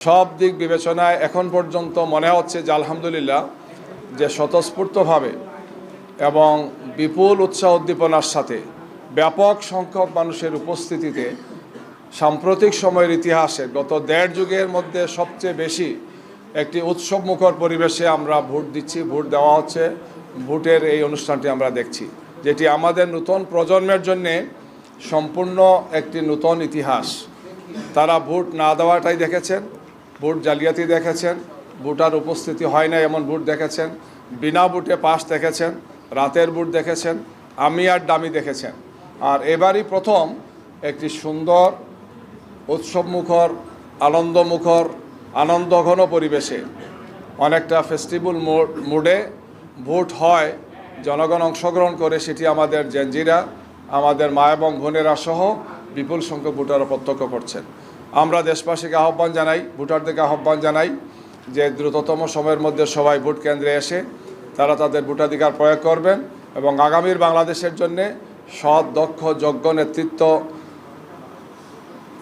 সব দিক বিবেচনায় এখন পর্যন্ত মনে হচ্ছে যে আলহামদুলিল্লাহ যে স্বতঃস্ফূর্তভাবে এবং বিপুল উৎসাহ উদ্দীপনার সাথে ব্যাপক সংখ্যক মানুষের উপস্থিতিতে সাম্প্রতিক সময়ের ইতিহাসে গত দেড় যুগের মধ্যে সবচেয়ে বেশি একটি উৎসবমুখর পরিবেশে আমরা ভোট দিচ্ছি, ভোট দেওয়া হচ্ছে। ভোটের এই অনুষ্ঠানটি আমরা দেখছি, যেটি আমাদের নতুন প্রজন্মের জন্যে সম্পূর্ণ একটি নতুন ইতিহাস। তারা ভোট না দেওয়াটাই দেখেছেন, ভোট জালিয়াতি দেখেছেন, ভোটার উপস্থিতি হয় না এমন ভোট দেখেছেন, বিনা ভোটে পাস দেখেছেন, রাতের ভোট দেখেছেন, আমি আর ডামি দেখেছেন। আর এবারই প্রথম একটি সুন্দর উৎসবমুখর, আনন্দমুখর, আনন্দঘন পরিবেশে অনেকটা ফেস্টিভ্যাল মুডে ভোট হয়, জনগণ অংশগ্রহণ করে। সেটি আমাদের জেনজিরা, আমাদের মা এবং বোনেরা সহ বিপুল সংখ্যক ভোটাররা প্রত্যক্ষ করছেন। আমরা দেশবাসীকে আহ্বান জানাই, ভোটারদেরকে আহ্বান জানাই যে দ্রুততম সময়ের মধ্যে সবাই ভোট কেন্দ্রে এসে তারা তাদের ভোটাধিকার প্রয়োগ করবেন এবং আগামীর বাংলাদেশের জন্যে সৎ, দক্ষ, যোগ্য নেতৃত্ব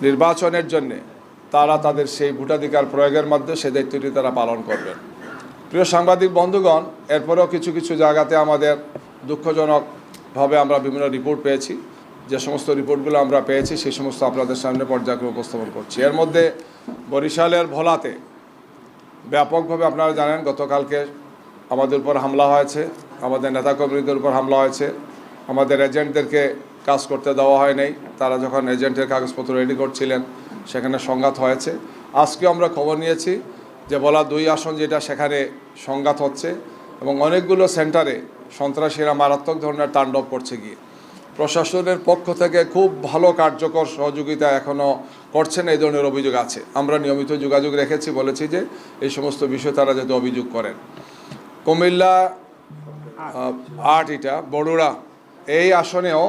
নির্বাচনের জন্যে তারা তাদের সেই ভোটাধিকার প্রয়োগের মধ্যে সেই দায়িত্বটি তারা পালন করবেন। প্রিয় সাংবাদিক বন্ধুগণ, এরপরেও কিছু কিছু জায়গাতে আমাদের দুঃখজনকভাবে আমরা বিভিন্ন রিপোর্ট পেয়েছি। যে সমস্ত রিপোর্টগুলো আমরা পেয়েছি সেই সমস্ত আপনাদের সামনে পর্যায়ক্রমে উপস্থাপন করছি। এর মধ্যে বরিশালের ভোলাতে ব্যাপকভাবে আপনারা জানেন গতকালকে আমাদের উপর হামলা হয়েছে, আমাদের নেতাকর্মীদের উপর হামলা হয়েছে, আমাদের এজেন্টদেরকে কাজ করতে দেওয়া হয় নাই। তারা যখন এজেন্টের কাগজপত্র রেডি করছিলেন সেখানে সংঘাত হয়েছে। আজকে আমরা খবর নিয়েছি যে ভোলা 2 আসন যেটা, সেখানে সংঘাত হচ্ছে এবং অনেকগুলো সেন্টারে সন্ত্রাসীরা মারাত্মক ধরনের তাণ্ডব করছে গিয়ে। প্রশাসনের পক্ষ থেকে খুব ভালো কার্যকর সহযোগিতা এখনও করছেন, এই ধরনের অভিযোগ আছে। আমরা নিয়মিত যোগাযোগ রেখেছি, বলেছি যে এই সমস্ত বিষয় তারা যাতে অভিযোগ করেন। কুমিল্লা 8 বড়ুড়া এই আসনেও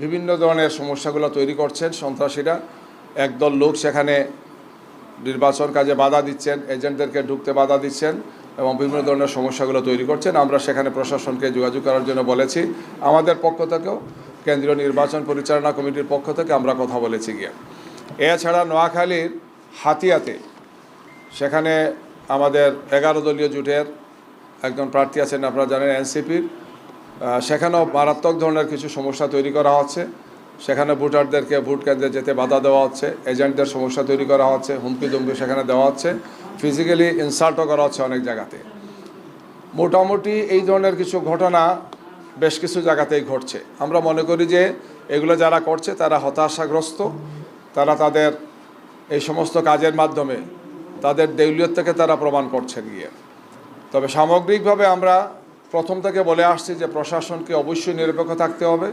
বিভিন্ন ধরনের সমস্যাগুলো তৈরি করছেন সন্ত্রাসীরা। একদল লোক সেখানে নির্বাচন কাজে বাধা দিচ্ছেন, এজেন্টদেরকে ঢুকতে বাধা দিচ্ছেন এবং বিভিন্ন ধরনের সমস্যাগুলো তৈরি করছেন। আমরা সেখানে প্রশাসনকে যোগাযোগ করার জন্য বলেছি। আমাদের পক্ষ থেকেও কেন্দ্রীয় নির্বাচন পরিচালনা কমিটির পক্ষ থেকে আমরা কথা বলেছি গিয়ে। এছাড়া নোয়াখালীর হাতিয়াতে সেখানে আমাদের 11 দলীয় জোটের একজন প্রার্থী আছেন, আপনারা জানেন, এনসিপির। সেখানেও মারাত্মক ধরনের কিছু সমস্যা তৈরি করা হচ্ছে। সেখানে ভোটারদেরকে ভোট কেন্দ্রে যেতে বাধা দেওয়া হচ্ছে, এজেন্টদের সমস্যা তৈরি করা হচ্ছে, হুমকি দুমকি সেখানে দেওয়া হচ্ছে, ফিজিক্যালি ইনসাল্টও করা হচ্ছে অনেক জায়গাতে। মোটামুটি এই ধরনের কিছু ঘটনা বেশ কিছু জায়গাতেই ঘটছে। আমরা মনে করি যে এগুলো যারা করছে তারা হতাশাগ্রস্ত, তারা তাদের এই সমস্ত কাজের মাধ্যমে তাদের দেউলিয়তকে তারা প্রমাণ করছেন গিয়ে। তবে সামগ্রিকভাবে আমরা প্রথম থেকে বলে আসছি যে প্রশাসনকে অবশ্যই নিরপেক্ষ থাকতে হবে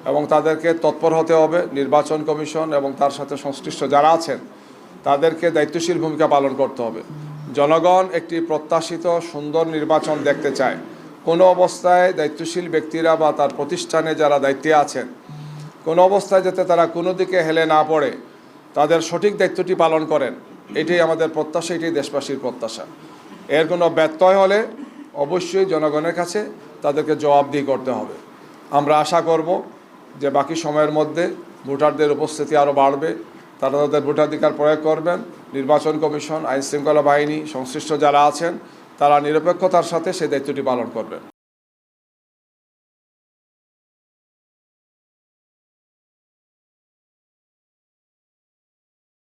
এবং তাদেরকে তৎপর হতে হবে। নির্বাচন কমিশন এবং তার সাথে সংশ্লিষ্ট যারা আছেন তাদেরকে দায়িত্বশীল ভূমিকা পালন করতে হবে। জনগণ একটি প্রত্যাশিত সুন্দর নির্বাচন দেখতে চায়। কোনো অবস্থায় দায়িত্বশীল ব্যক্তিরা বা তার প্রতিষ্ঠানে যারা দায়িত্বে আছেন, কোনো অবস্থায় যাতে তারা কোনো দিকে হেলে না পড়ে তাদের সঠিক দায়িত্বটি পালন করেন, এটাই আমাদের প্রত্যাশা, এটাই দেশবাসীর প্রত্যাশা। এর কোনো ব্যত্যয় হলে অবশ্যই জনগণের কাছে তাদেরকে জবাবদিহি করতে হবে। আমরা আশা করব যে বাকি সময়ের মধ্যে ভোটারদের উপস্থিতি আরও বাড়বে, তারা তাদের ভোটাধিকার প্রয়োগ করবেন। নির্বাচন কমিশন, আইনশৃঙ্খলা বাহিনী, সংশ্লিষ্ট যারা আছেন তারা নিরপেক্ষতার সাথে সেই দায়িত্বটি পালন করবেন।